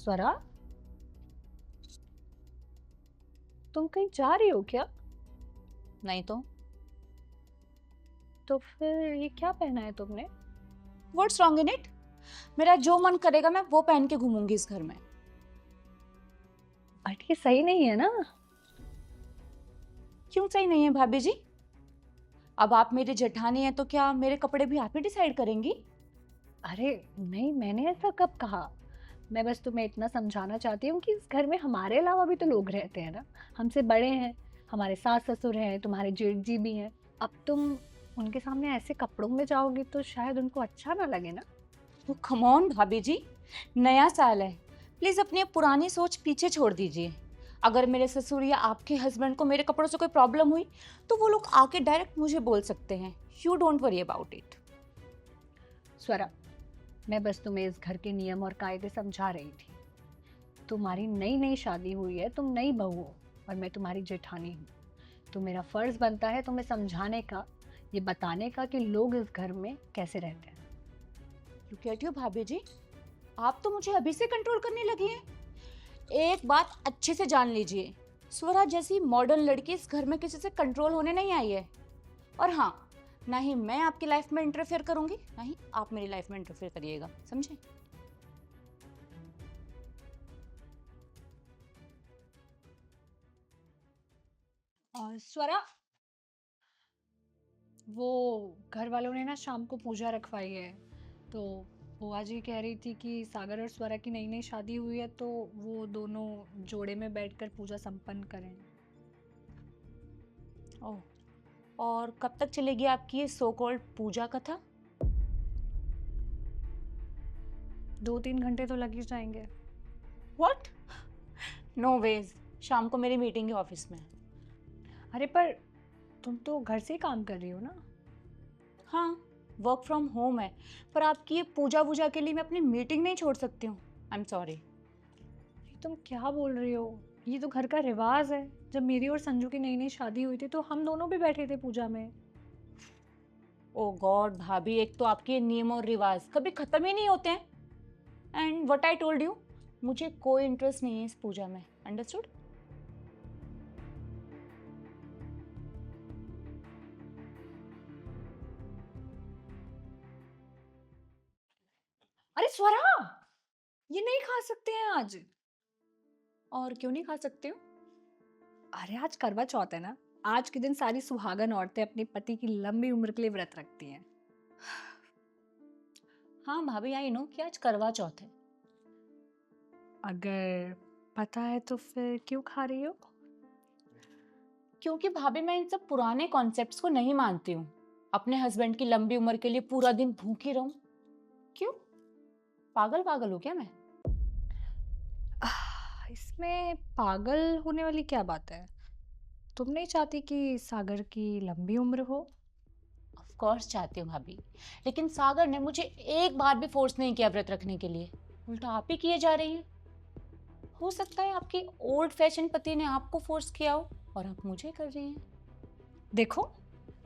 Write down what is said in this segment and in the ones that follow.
स्वरा, तुम कहीं जा रही हो क्या? नहीं तो तो फिर ये क्या पहना है तुमने? What's wrong in it. मेरा जो मन करेगा मैं वो पहन के घूमूंगी इस घर में। बट ये सही नहीं है ना। क्यों सही नहीं है भाभी जी? अब आप मेरी जेठानी हैं तो क्या मेरे कपड़े भी आप ही डिसाइड करेंगी? अरे नहीं, मैंने ऐसा कब कहा। मैं बस तुम्हें इतना समझाना चाहती हूँ कि इस घर में हमारे अलावा भी तो लोग रहते हैं ना। हमसे बड़े हैं, हमारे सास ससुर हैं, तुम्हारे जेठ जी भी हैं। अब तुम उनके सामने ऐसे कपड़ों में जाओगी तो शायद उनको अच्छा ना लगे ना। वो कम ऑन भाभी जी, नया साल है, प्लीज अपनी ये पुरानी सोच पीछे छोड़ दीजिए। अगर मेरे ससुर या आपके हस्बैंड को मेरे कपड़ों से कोई प्रॉब्लम हुई तो वो लोग आके डायरेक्ट मुझे बोल सकते हैं। You don't worry about it. Swara, मैं बस तुम्हें इस घर के नियम और कायदे समझा रही थी। तुम्हारी नई नई शादी हुई है, तुम नई बहू हो और मैं तुम्हारी जेठानी हूँ। तो मेरा फर्ज बनता है तुम्हें समझाने का, ये बताने का कि लोग इस घर में कैसे रहते हैं। यू गेट यू भाभी जी, आप तो मुझे अभी से कंट्रोल करने लगी हैं। एक बात अच्छे से जान लीजिए, स्वरा जैसी मॉडर्न लड़की इस घर में किसी से कंट्रोल होने नहीं आई है। और हाँ, ना ही मैं आपकी लाइफ में इंटरफेयर करूंगी, ना ही आप मेरी लाइफ में इंटरफेयर करिएगा, समझे? और स्वरा, वो घर वालों ने ना शाम को पूजा रखवाई है, तो बुआ जी कह रही थी कि सागर और स्वरा की नई नई शादी हुई है तो वो दोनों जोड़े में बैठकर पूजा संपन्न करें। ओह, और कब तक चलेगी आपकी ये सो कॉल्ड पूजा कथा? 2-3 घंटे तो लग ही जाएंगे। व्हाट? नो वेज, शाम को मेरी मीटिंग है ऑफिस में। अरे पर तुम तो घर से ही काम कर रही हो ना। हाँ, वर्क फ्रॉम होम है, पर आपकी ये पूजा वूजा के लिए मैं अपनी मीटिंग नहीं छोड़ सकती हूँ। I am sorry. ये तुम क्या बोल रही हो? ये तो घर का रिवाज है। जब मेरी और संजू की नई नई शादी हुई थी तो हम दोनों भी बैठे थे पूजा में। ओ गॉड भाभी, एक तो आपके नियम और रिवाज कभी खत्म ही नहीं होते हैं। And what I told you, मुझे कोई इंटरेस्ट नहीं है इस पूजा में, अंडरस्टूड? अरे स्वरा, ये नहीं खा सकते हैं आज। और क्यों नहीं खा सकती हूँ? अरे आज करवा चौथ है ना। आज के दिन सारी सुहागन औरतें अपने पति की लंबी उम्र के लिए व्रत रखती हैं। हाँ भाभी, आई नो कि आज करवा चौथ है। अगर पता है तो फिर क्यों खा रही हो? क्योंकि भाभी मैं इन सब पुराने कॉन्सेप्ट्स को नहीं मानती हूँ। अपने हस्बैंड की लंबी उम्र के लिए पूरा दिन भूखी रहूं? क्यों, पागल पागल हूँ क्या मैं? इसमें पागल होने वाली क्या बात है? तुम नहीं चाहती कि सागर की लंबी उम्र हो? ऑफ कोर्स चाहती हूँ भाभी, लेकिन सागर ने मुझे एक बार भी फोर्स नहीं किया व्रत रखने के लिए, उल्टा आप ही किए जा रही हैं। हो सकता है आपके ओल्ड फैशन पति ने आपको फोर्स किया हो और आप मुझे कर रही हैं। देखो,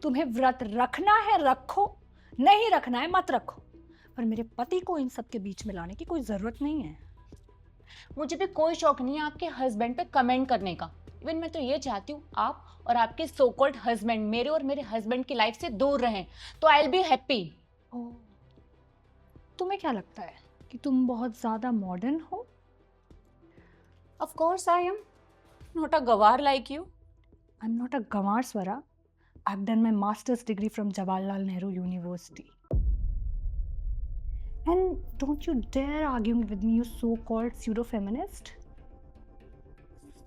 तुम्हें व्रत रखना है रखो, नहीं रखना है मत रखो, पर मेरे पति को इन सब के बीच में लाने की कोई जरूरत नहीं है। मुझे भी कोई शौक नहीं है आपके हस्बैंड पे कमेंट करने का। इवन मैं तो ये चाहती हूँ आप और आपके सो कॉल्ड हस्बैंड मेरे और मेरे हस्बैंड की लाइफ से दूर रहें, तो आई विल बी हैप्पी। ओह, तुम्हें क्या लगता है कि तुम बहुत ज्यादा मॉडर्न हो? Of course I am not a गवार like you. I am not a गंवार Swara. I've done my master's degree from Jawaharlal Nehru University. And don't you dare argue with me, you so-called pseudo-feminist.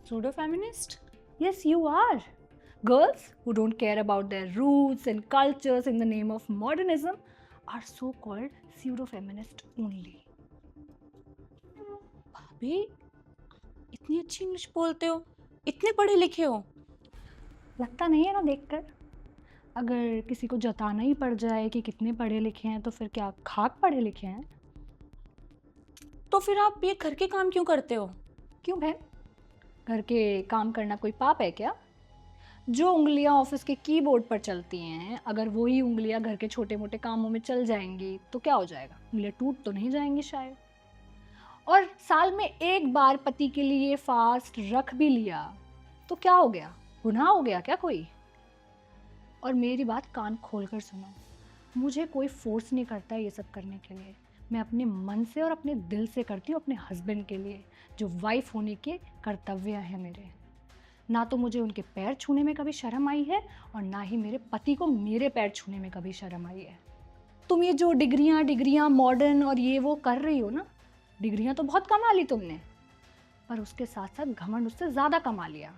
Pseudo feminist? Yes, you are. Girls who don't care about their roots and cultures in the name of modernism are so-called pseudo-feminist only. भाभी, इतनी अच्छी English बोलते हो, इतने पढ़े लिखे हो। लगता नहीं है ना देखकर? अगर किसी को जताना ही पड़ जाए कि कितने पढ़े लिखे हैं तो फिर क्या खाक पढ़े लिखे हैं? तो फिर आप ये घर के काम क्यों करते हो? क्यों बहन? घर के काम करना कोई पाप है क्या? जो उंगलियां ऑफिस के कीबोर्ड पर चलती हैं, अगर वही उंगलियां घर के छोटे मोटे कामों में चल जाएंगी तो क्या हो जाएगा? उंगलियां टूट तो नहीं जाएंगी शायद। और साल में एक बार पति के लिए फास्ट रख भी लिया तो क्या हो गया, गुनाह हो गया क्या कोई? और मेरी बात कान खोलकर सुनो, मुझे कोई फोर्स नहीं करता ये सब करने के लिए। मैं अपने मन से और अपने दिल से करती हूँ अपने हस्बैंड के लिए, जो वाइफ होने के कर्तव्य हैं मेरे। ना तो मुझे उनके पैर छूने में कभी शर्म आई है और ना ही मेरे पति को मेरे पैर छूने में कभी शर्म आई है। तुम ये जो डिग्रियाँ मॉडर्न और ये वो कर रही हो ना, डिग्रियाँ तो बहुत कमा ली तुमने, पर उसके साथ साथ घमंड उससे ज़्यादा कमा लिया।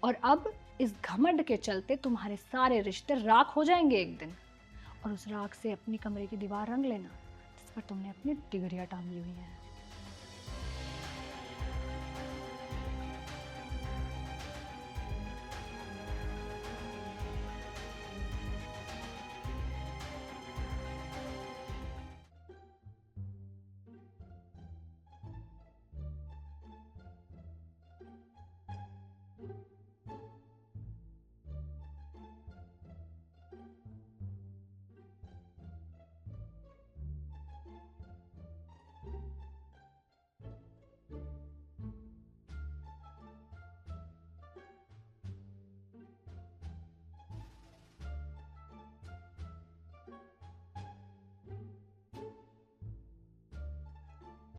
और अब इस घमंड के चलते तुम्हारे सारे रिश्ते राख हो जाएंगे एक दिन, और उस राख से अपनी कमरे की दीवार रंग लेना जिस पर तुमने अपनी डिग्रियाँ टांगी हुई हैं।